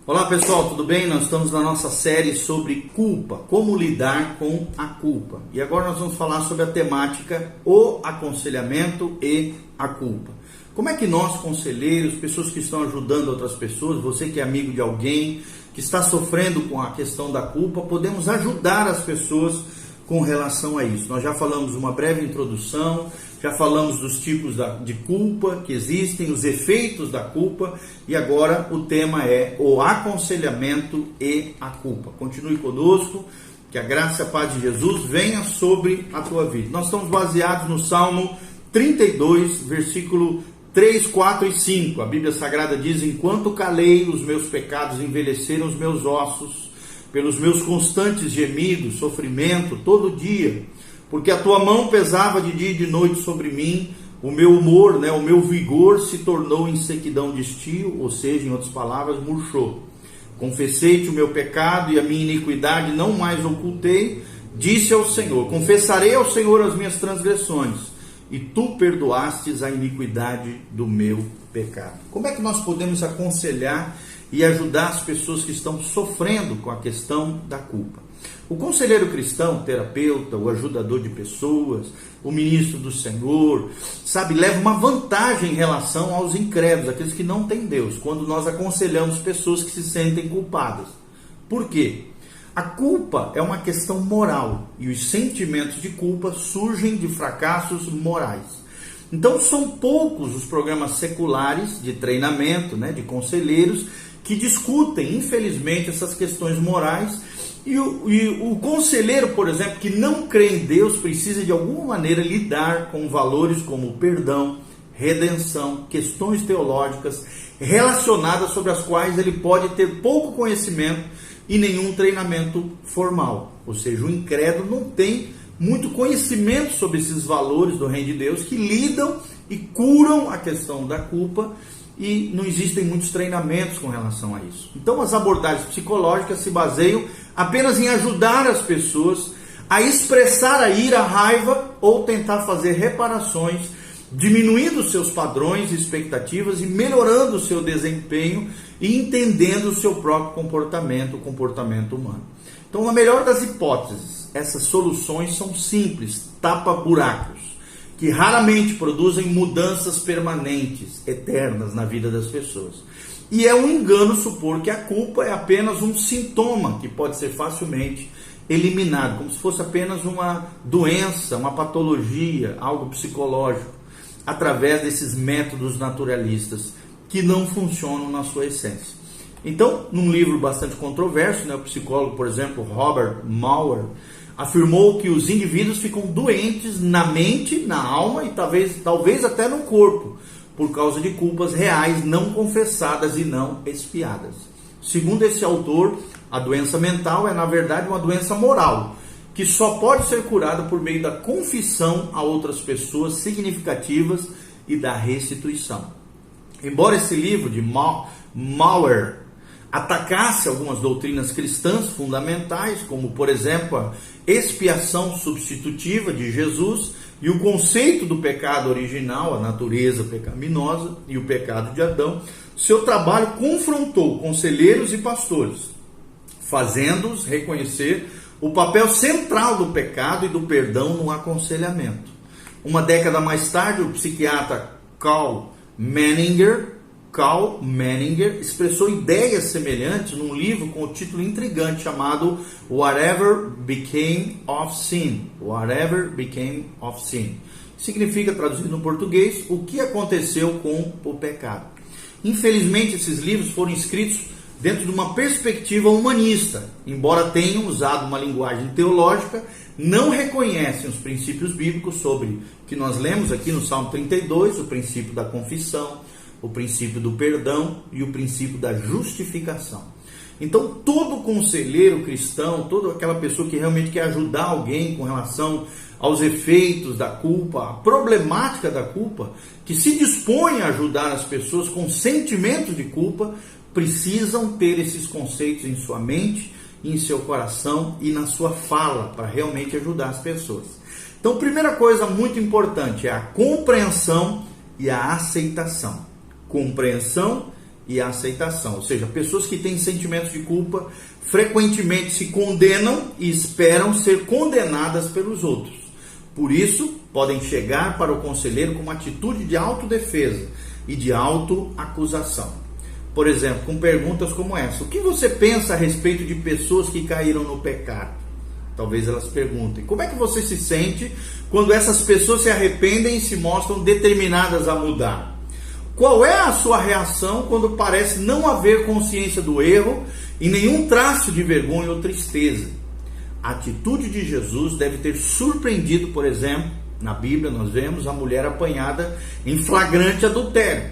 Olá pessoal, tudo bem? Nós estamos na nossa série sobre culpa, como lidar com a culpa. E agora nós vamos falar sobre a temática, o aconselhamento e a culpa. Como é que nós, conselheiros, pessoas que estão ajudando outras pessoas, você que é amigo de alguém que está sofrendo com a questão da culpa, podemos ajudar as pessoas com relação a isso? Nós já falamos uma breve introdução, já falamos dos tipos de culpa que existem, os efeitos da culpa, e agora o tema é o aconselhamento e a culpa. Continue conosco, que a graça e a paz de Jesus venha sobre a tua vida. Nós estamos baseados no Salmo 32, versículo 3, 4 e 5. A Bíblia Sagrada diz: enquanto calei, os meus pecados envelheceram os meus ossos, pelos meus constantes gemidos, sofrimento todo dia, porque a tua mão pesava de dia e de noite sobre mim, o meu humor, o meu vigor se tornou em sequidão de estio, ou seja, em outras palavras, murchou. Confessei-te o meu pecado e a minha iniquidade não mais ocultei, disse ao Senhor, confessarei ao Senhor as minhas transgressões, e tu perdoastes a iniquidade do meu pecado. Como é que nós podemos aconselhar e ajudar as pessoas que estão sofrendo com a questão da culpa? O conselheiro cristão, o terapeuta, o ajudador de pessoas, o ministro do Senhor, leva uma vantagem em relação aos incrédulos, aqueles que não têm Deus, quando nós aconselhamos pessoas que se sentem culpadas. Por quê? A culpa é uma questão moral e os sentimentos de culpa surgem de fracassos morais. Então são poucos os programas seculares de treinamento, de conselheiros, que discutem, infelizmente, essas questões morais. E o conselheiro, por exemplo, que não crê em Deus, precisa de alguma maneira lidar com valores como perdão, redenção, questões teológicas relacionadas sobre as quais ele pode ter pouco conhecimento e nenhum treinamento formal. Ou seja, o incrédulo não tem muito conhecimento sobre esses valores do reino de Deus que lidam e curam a questão da culpa, e não existem muitos treinamentos com relação a isso. Então as abordagens psicológicas se baseiam apenas em ajudar as pessoas a expressar a ira, a raiva, ou tentar fazer reparações, diminuindo seus padrões e expectativas e melhorando o seu desempenho e entendendo o seu próprio comportamento, o comportamento humano. Então, na melhor das hipóteses, essas soluções são simples, tapa-buracos, que raramente produzem mudanças permanentes, eternas na vida das pessoas. E é um engano supor que a culpa é apenas um sintoma que pode ser facilmente eliminado, como se fosse apenas uma doença, uma patologia, algo psicológico, através desses métodos naturalistas que não funcionam na sua essência. Então, num livro bastante controverso, o psicólogo, por exemplo, Robert Maurer, afirmou que os indivíduos ficam doentes na mente, na alma e talvez até no corpo, por causa de culpas reais não confessadas e não expiadas. Segundo esse autor, a doença mental é, na verdade, uma doença moral, que só pode ser curada por meio da confissão a outras pessoas significativas e da restituição. Embora esse livro de Maurer atacasse algumas doutrinas cristãs fundamentais, como, por exemplo, a expiação substitutiva de Jesus e o conceito do pecado original, a natureza pecaminosa e o pecado de Adão, seu trabalho confrontou conselheiros e pastores, fazendo-os reconhecer o papel central do pecado e do perdão no aconselhamento. Uma década mais tarde, o psiquiatra Carl Menninger expressou ideias semelhantes num livro com o título intrigante chamado Whatever Became of Sin. Whatever Became of Sin. Significa, traduzido no português, o que aconteceu com o pecado. Infelizmente, esses livros foram escritos dentro de uma perspectiva humanista. Embora tenham usado uma linguagem teológica, não reconhecem os princípios bíblicos sobre que nós lemos aqui no Salmo 32, o princípio da confissão, o princípio do perdão e o princípio da justificação. Então, todo conselheiro cristão, toda aquela pessoa que realmente quer ajudar alguém com relação aos efeitos da culpa, a problemática da culpa, que se dispõe a ajudar as pessoas com sentimentos de culpa, precisam ter esses conceitos em sua mente, em seu coração e na sua fala, para realmente ajudar as pessoas. Então, primeira coisa muito importante é a compreensão e a aceitação. Compreensão e a aceitação. Ou seja, pessoas que têm sentimentos de culpa frequentemente se condenam e esperam ser condenadas pelos outros. Por isso, podem chegar para o conselheiro com uma atitude de autodefesa e de autoacusação. Por exemplo, com perguntas como essa: o que você pensa a respeito de pessoas que caíram no pecado? Talvez elas perguntem. Como é que você se sente quando essas pessoas se arrependem e se mostram determinadas a mudar? Qual é a sua reação quando parece não haver consciência do erro e nenhum traço de vergonha ou tristeza? A atitude de Jesus deve ter surpreendido, por exemplo, na Bíblia nós vemos a mulher apanhada em flagrante adultério.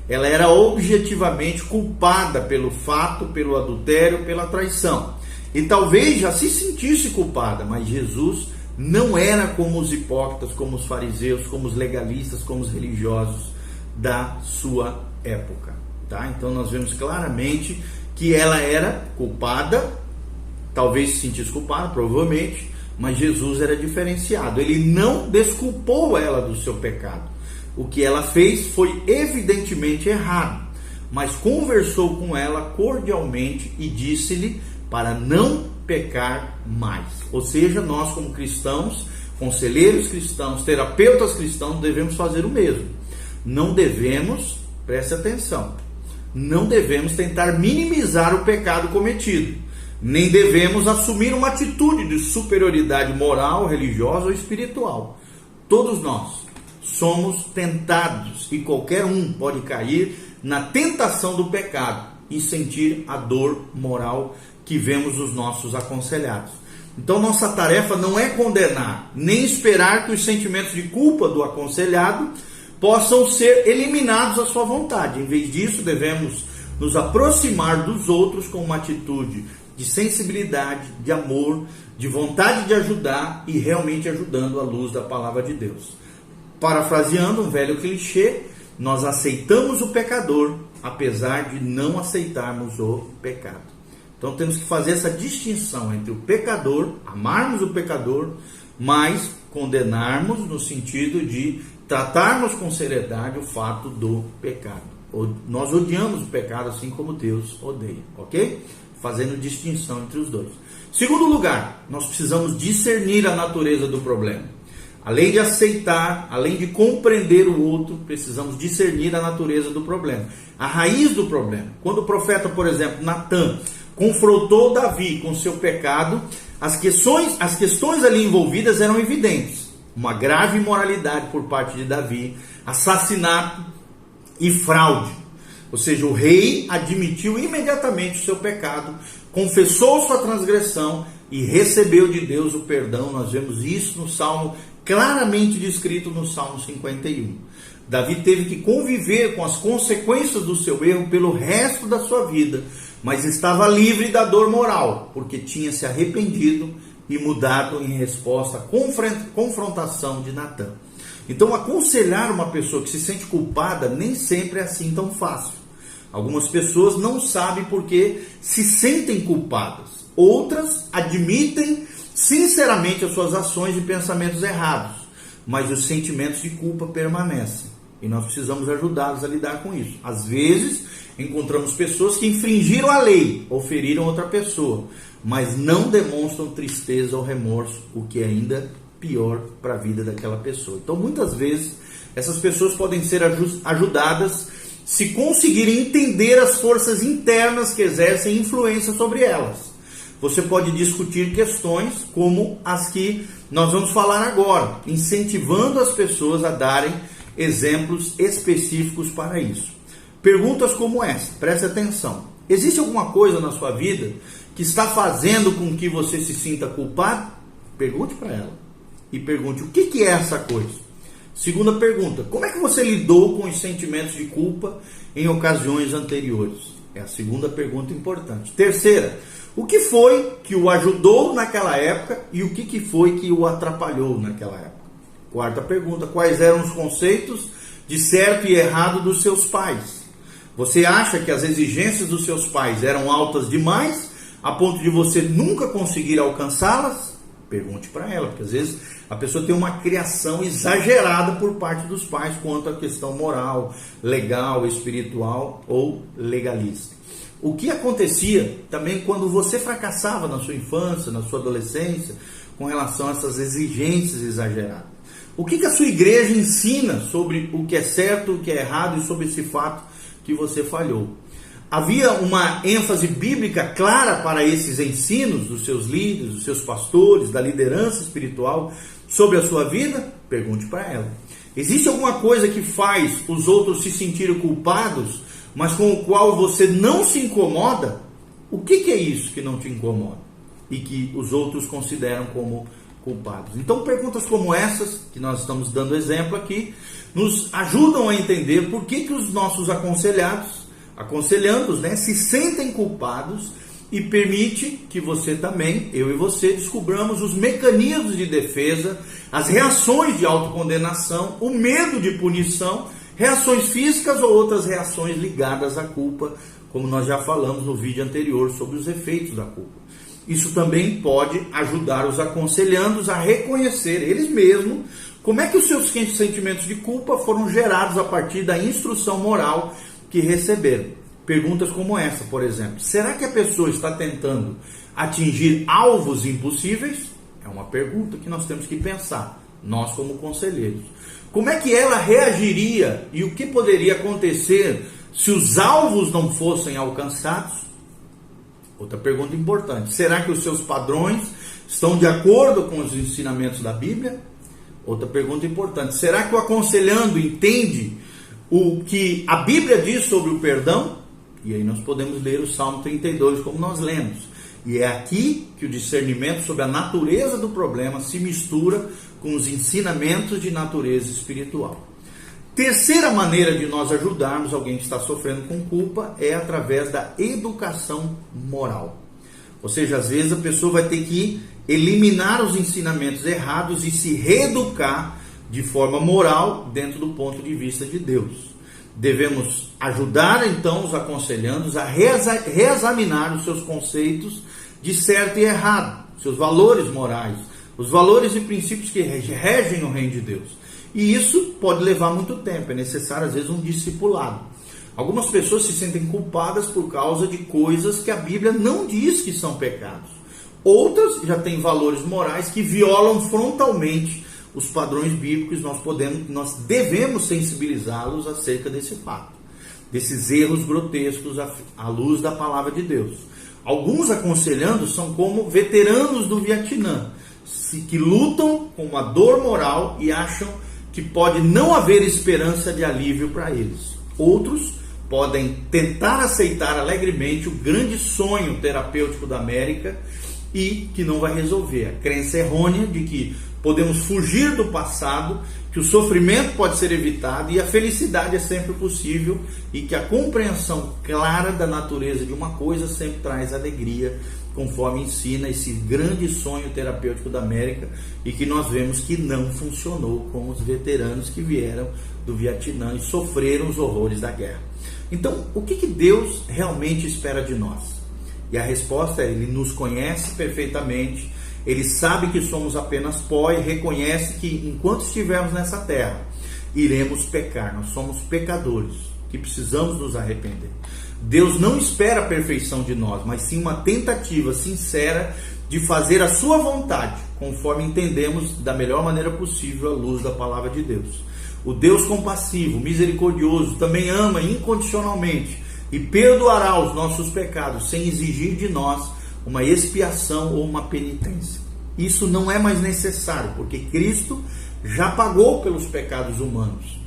Ela era objetivamente culpada pelo fato, pelo adultério, pela traição. E talvez já se sentisse culpada, mas Jesus não era como os hipócritas, como os fariseus, como os legalistas, como os religiosos da sua época. Tá? Então nós vemos claramente que ela era culpada, talvez se sentisse culpada, provavelmente, mas Jesus era diferenciado. Ele não desculpou ela do seu pecado. O que ela fez foi evidentemente errado, mas conversou com ela cordialmente e disse-lhe para não pecar mais. Ou seja, nós como cristãos, conselheiros cristãos, terapeutas cristãos, devemos fazer o mesmo. Não devemos, preste atenção, não devemos tentar minimizar o pecado cometido, nem devemos assumir uma atitude de superioridade moral, religiosa ou espiritual. Todos nós somos tentados e qualquer um pode cair na tentação do pecado e sentir a dor moral que vemos os nossos aconselhados. Então nossa tarefa não é condenar, nem esperar que os sentimentos de culpa do aconselhado possam ser eliminados à sua vontade. Em vez disso, devemos nos aproximar dos outros com uma atitude de sensibilidade, de amor, de vontade de ajudar e realmente ajudando à luz da palavra de Deus. Parafraseando um velho clichê, nós aceitamos o pecador, apesar de não aceitarmos o pecado. Então temos que fazer essa distinção entre o pecador, amarmos o pecador, mas condenarmos no sentido de tratarmos com seriedade o fato do pecado. Nós odiamos o pecado assim como Deus odeia, ok? Fazendo distinção entre os dois. Segundo lugar, nós precisamos discernir a natureza do problema. Além de aceitar, além de compreender o outro, precisamos discernir a natureza do problema, a raiz do problema. Quando o profeta, por exemplo, Natã, confrontou Davi com seu pecado, as questões ali envolvidas eram evidentes. Uma grave imoralidade por parte de Davi, assassinato e fraude. Ou seja, o rei admitiu imediatamente o seu pecado, confessou sua transgressão e recebeu de Deus o perdão. Nós vemos isso no Salmo, claramente descrito no Salmo 51. Davi teve que conviver com as consequências do seu erro pelo resto da sua vida, mas estava livre da dor moral, porque tinha se arrependido e mudado em resposta à confrontação de Natã. Então, aconselhar uma pessoa que se sente culpada nem sempre é assim tão fácil. Algumas pessoas não sabem porque se sentem culpadas. Outras admitem sinceramente as suas ações e pensamentos errados, mas os sentimentos de culpa permanecem. E nós precisamos ajudá-los a lidar com isso. Às vezes, encontramos pessoas que infringiram a lei ou feriram outra pessoa, mas não demonstram tristeza ou remorso, o que é ainda pior para a vida daquela pessoa. Então, muitas vezes, essas pessoas podem ser ajudadas se conseguirem entender as forças internas que exercem influência sobre elas. Você pode discutir questões como as que nós vamos falar agora, incentivando as pessoas a darem exemplos específicos para isso. Perguntas como essa, preste atenção. Existe alguma coisa na sua vida que está fazendo com que você se sinta culpado? Pergunte para ela. E pergunte, o que é essa coisa? Segunda pergunta, como é que você lidou com os sentimentos de culpa em ocasiões anteriores? É a segunda pergunta importante. Terceira, o que foi que o ajudou naquela época e o que foi que o atrapalhou naquela época? Quarta pergunta, quais eram os conceitos de certo e errado dos seus pais? Você acha que as exigências dos seus pais eram altas demais, a ponto de você nunca conseguir alcançá-las? Pergunte para ela, porque às vezes a pessoa tem uma criação exagerada por parte dos pais quanto à questão moral, legal, espiritual ou legalista. O que acontecia também quando você fracassava na sua infância, na sua adolescência, com relação a essas exigências exageradas? O que a sua igreja ensina sobre o que é certo, o que é errado e sobre esse fato que você falhou? Havia uma ênfase bíblica clara para esses ensinos dos seus líderes, dos seus pastores, da liderança espiritual sobre a sua vida? Pergunte para ela. Existe alguma coisa que faz os outros se sentirem culpados, mas com o qual você não se incomoda? O que é isso que não te incomoda e que os outros consideram como culpados? Então, perguntas como essas, que nós estamos dando exemplo aqui, nos ajudam a entender por que os nossos aconselhandos, se sentem culpados, e permite que você também, eu e você, descobramos os mecanismos de defesa, as reações de autocondenação, o medo de punição, reações físicas ou outras reações ligadas à culpa, como nós já falamos no vídeo anterior sobre os efeitos da culpa. Isso também pode ajudar os aconselhandos a reconhecer eles mesmos como é que os seus sentimentos de culpa foram gerados a partir da instrução moral que receberam. Perguntas como essa, por exemplo: será que a pessoa está tentando atingir alvos impossíveis? É uma pergunta que nós temos que pensar, nós como conselheiros. Como é que ela reagiria e o que poderia acontecer se os alvos não fossem alcançados? Outra pergunta importante: será que os seus padrões estão de acordo com os ensinamentos da Bíblia? Outra pergunta importante: será que o aconselhando entende o que a Bíblia diz sobre o perdão? E aí nós podemos ler o Salmo 32 como nós lemos. E é aqui que o discernimento sobre a natureza do problema se mistura com os ensinamentos de natureza espiritual. Terceira maneira de nós ajudarmos alguém que está sofrendo com culpa é através da educação moral. Ou seja, às vezes a pessoa vai ter que eliminar os ensinamentos errados e se reeducar de forma moral dentro do ponto de vista de Deus. Devemos ajudar então os aconselhandos a reexaminar os seus conceitos de certo e errado, seus valores morais, os valores e princípios que regem o reino de Deus. E isso pode levar muito tempo, é necessário às vezes um discipulado. Algumas pessoas se sentem culpadas por causa de coisas que a Bíblia não diz que são pecados. Outras já têm valores morais que violam frontalmente os padrões bíblicos. Nós devemos sensibilizá-los acerca desse fato, desses erros grotescos à luz da palavra de Deus. Alguns aconselhando são como veteranos do Vietnã, que lutam com uma dor moral e acham que pode não haver esperança de alívio para eles. Outros podem tentar aceitar alegremente o grande sonho terapêutico da América e que não vai resolver. A crença errônea de que podemos fugir do passado, que o sofrimento pode ser evitado e a felicidade é sempre possível e que a compreensão clara da natureza de uma coisa sempre traz alegria, conforme ensina esse grande sonho terapêutico da América e que nós vemos que não funcionou com os veteranos que vieram do Vietnã e sofreram os horrores da guerra. Então, o que Deus realmente espera de nós? E a resposta é: Ele nos conhece perfeitamente, Ele sabe que somos apenas pó e reconhece que enquanto estivermos nessa terra, iremos pecar. Nós somos pecadores, que precisamos nos arrepender. Deus não espera a perfeição de nós, mas sim uma tentativa sincera de fazer a sua vontade, conforme entendemos da melhor maneira possível à luz da palavra de Deus. O Deus compassivo, misericordioso, também ama incondicionalmente e perdoará os nossos pecados sem exigir de nós uma expiação ou uma penitência. Isso não é mais necessário, porque Cristo já pagou pelos pecados humanos,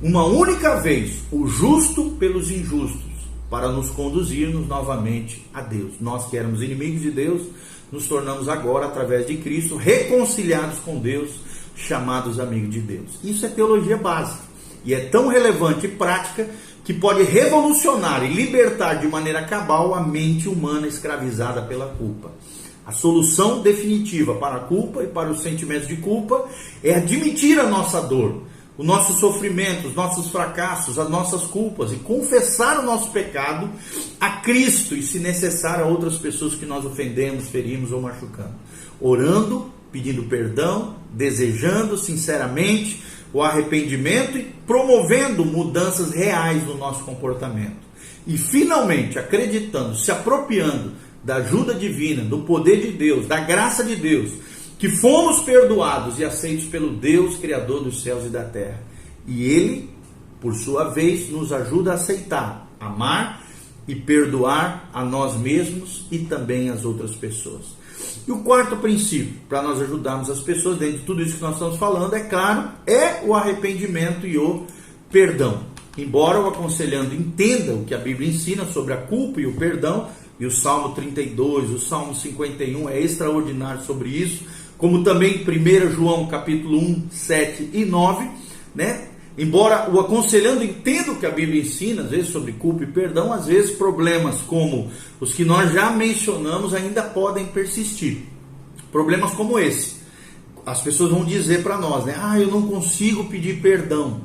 uma única vez, o justo pelos injustos, para nos conduzirmos novamente a Deus. Nós que éramos inimigos de Deus, nos tornamos agora, através de Cristo, reconciliados com Deus, chamados amigos de Deus. Isso é teologia básica e é tão relevante e prática que pode revolucionar e libertar de maneira cabal a mente humana escravizada pela culpa. A solução definitiva para a culpa e para os sentimentos de culpa é admitir a nossa dor, o nosso sofrimento, os nossos fracassos, as nossas culpas e confessar o nosso pecado a Cristo e, se necessário, a outras pessoas que nós ofendemos, ferimos ou machucamos, orando pedindo perdão, desejando sinceramente o arrependimento e promovendo mudanças reais no nosso comportamento. E finalmente acreditando, se apropriando da ajuda divina, do poder de Deus, da graça de Deus, que fomos perdoados e aceitos pelo Deus Criador dos céus e da terra. E Ele, por sua vez, nos ajuda a aceitar, amar e perdoar a nós mesmos e também as outras pessoas. E o quarto princípio, para nós ajudarmos as pessoas dentro de tudo isso que nós estamos falando, é claro, é o arrependimento e o perdão. Embora o aconselhando entenda o que a Bíblia ensina sobre a culpa e o perdão, e o Salmo 32, o Salmo 51 é extraordinário sobre isso, como também 1 João capítulo 1, 7 e 9, né? Embora o aconselhando entenda o que a Bíblia ensina, às vezes sobre culpa e perdão, às vezes problemas como os que nós já mencionamos ainda podem persistir. Problemas como esse. As pessoas vão dizer para nós, né? Eu não consigo pedir perdão.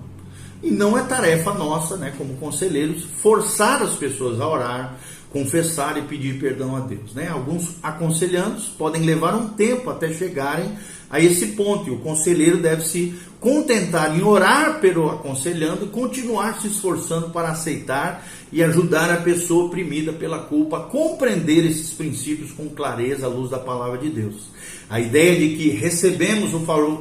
E não é tarefa nossa, né, como conselheiros, forçar as pessoas a orar, confessar e pedir perdão a Deus, né? Alguns aconselhandos podem levar um tempo até chegarem a esse ponto, e o conselheiro deve se contentar em orar pelo aconselhando e continuar se esforçando para aceitar e ajudar a pessoa oprimida pela culpa a compreender esses princípios com clareza à luz da palavra de Deus. A ideia de que recebemos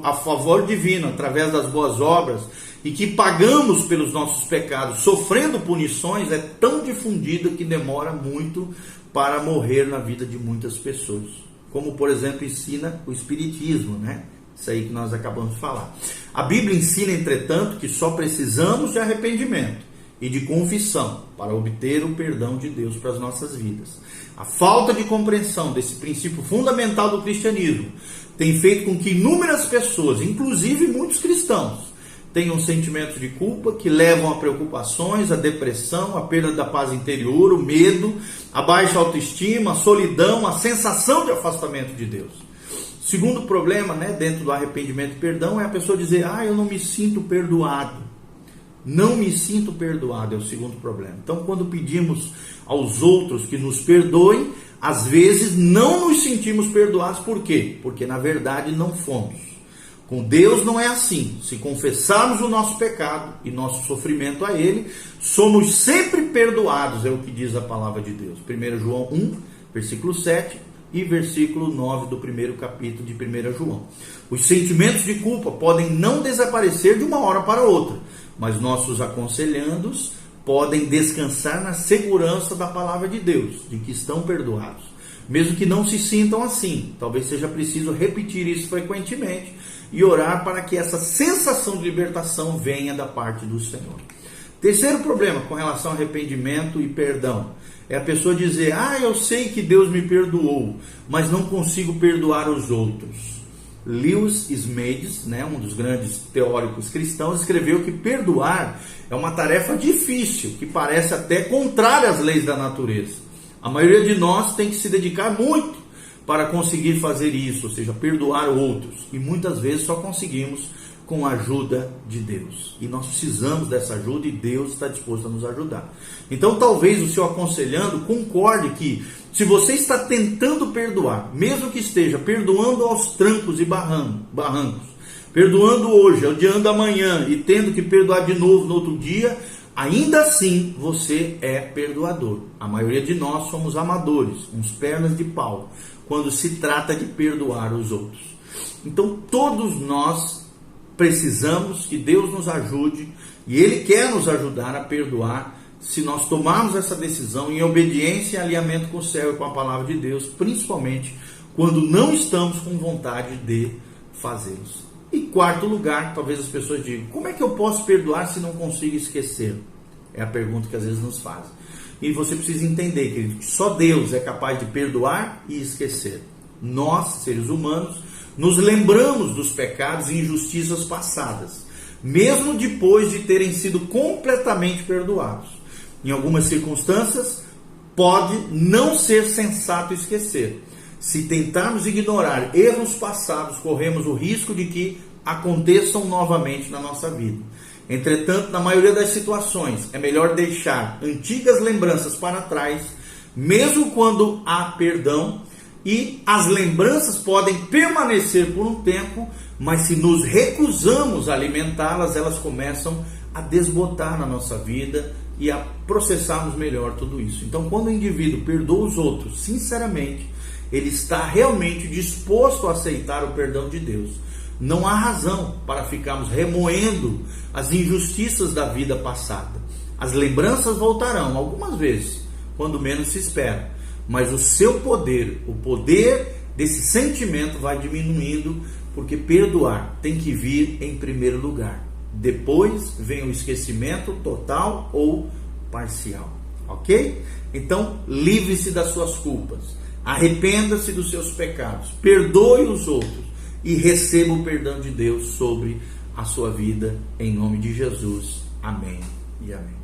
a favor divino através das boas obras e que pagamos pelos nossos pecados sofrendo punições é tão difundida que demora muito para morrer na vida de muitas pessoas. Como, por exemplo, ensina o Espiritismo, né? Isso aí que nós acabamos de falar. A Bíblia ensina, entretanto, que só precisamos de arrependimento e de confissão para obter o perdão de Deus para as nossas vidas. A falta de compreensão desse princípio fundamental do cristianismo tem feito com que inúmeras pessoas, inclusive muitos cristãos, tenham sentimentos de culpa que levam a preocupações, a depressão, a perda da paz interior, o medo, a baixa autoestima, a solidão, a sensação de afastamento de Deus. Segundo problema, né, dentro do arrependimento e perdão é a pessoa dizer, eu não me sinto perdoado. Não me sinto perdoado é o segundo problema. Então, quando pedimos aos outros que nos perdoem, às vezes não nos sentimos perdoados. Por quê? Porque na verdade não fomos. Com Deus não é assim. Se confessarmos o nosso pecado e nosso sofrimento a Ele, somos sempre perdoados, é o que diz a palavra de Deus. 1 João 1, versículo 7 e versículo 9 do primeiro capítulo de 1 João. Os sentimentos de culpa podem não desaparecer de uma hora para outra, mas nossos aconselhandos podem descansar na segurança da palavra de Deus, de que estão perdoados. Mesmo que não se sintam assim, talvez seja preciso repetir isso frequentemente e orar para que essa sensação de libertação venha da parte do Senhor. Terceiro problema com relação ao arrependimento e perdão é a pessoa dizer, eu sei que Deus me perdoou, mas não consigo perdoar os outros. Lewis Smedes, né, um dos grandes teóricos cristãos, escreveu que perdoar é uma tarefa difícil, que parece até contrária às leis da natureza. A maioria de nós tem que se dedicar muito para conseguir fazer isso, ou seja, perdoar outros. E muitas vezes só conseguimos com a ajuda de Deus. E nós precisamos dessa ajuda e Deus está disposto a nos ajudar. Então talvez o seu aconselhando concorde que se você está tentando perdoar, mesmo que esteja perdoando aos trancos e barrancos, perdoando hoje, odiando amanhã e tendo que perdoar de novo no outro dia, ainda assim você é perdoador. A maioria de nós somos amadores, uns pernas de pau, quando se trata de perdoar os outros. Então todos nós precisamos que Deus nos ajude, e Ele quer nos ajudar a perdoar, se nós tomarmos essa decisão em obediência e alinhamento com o céu e com a palavra de Deus, principalmente quando não estamos com vontade de fazê-los. E quarto lugar, talvez as pessoas digam, como é que eu posso perdoar se não consigo esquecer? É a pergunta que às vezes nos fazem. E você precisa entender, querido, que só Deus é capaz de perdoar e esquecer. Nós, seres humanos, nos lembramos dos pecados e injustiças passadas, mesmo depois de terem sido completamente perdoados. Em algumas circunstâncias, pode não ser sensato esquecer. Se tentarmos ignorar erros passados, corremos o risco de que aconteçam novamente na nossa vida. Entretanto, na maioria das situações, é melhor deixar antigas lembranças para trás, mesmo quando há perdão, E as lembranças podem permanecer por um tempo, mas se nos recusamos a alimentá-las, elas começam a desbotar na nossa vida e a processarmos melhor tudo isso. Então, quando o indivíduo perdoa os outros, sinceramente, ele está realmente disposto a aceitar o perdão de Deus. Não há razão para ficarmos remoendo as injustiças da vida passada. As lembranças voltarão algumas vezes, quando menos se espera, mas o seu poder, o poder desse sentimento vai diminuindo, porque perdoar tem que vir em primeiro lugar. Depois vem o esquecimento total ou parcial, ok? Então, livre-se das suas culpas, arrependa-se dos seus pecados, perdoe os outros e receba o perdão de Deus sobre a sua vida, em nome de Jesus. Amém e amém.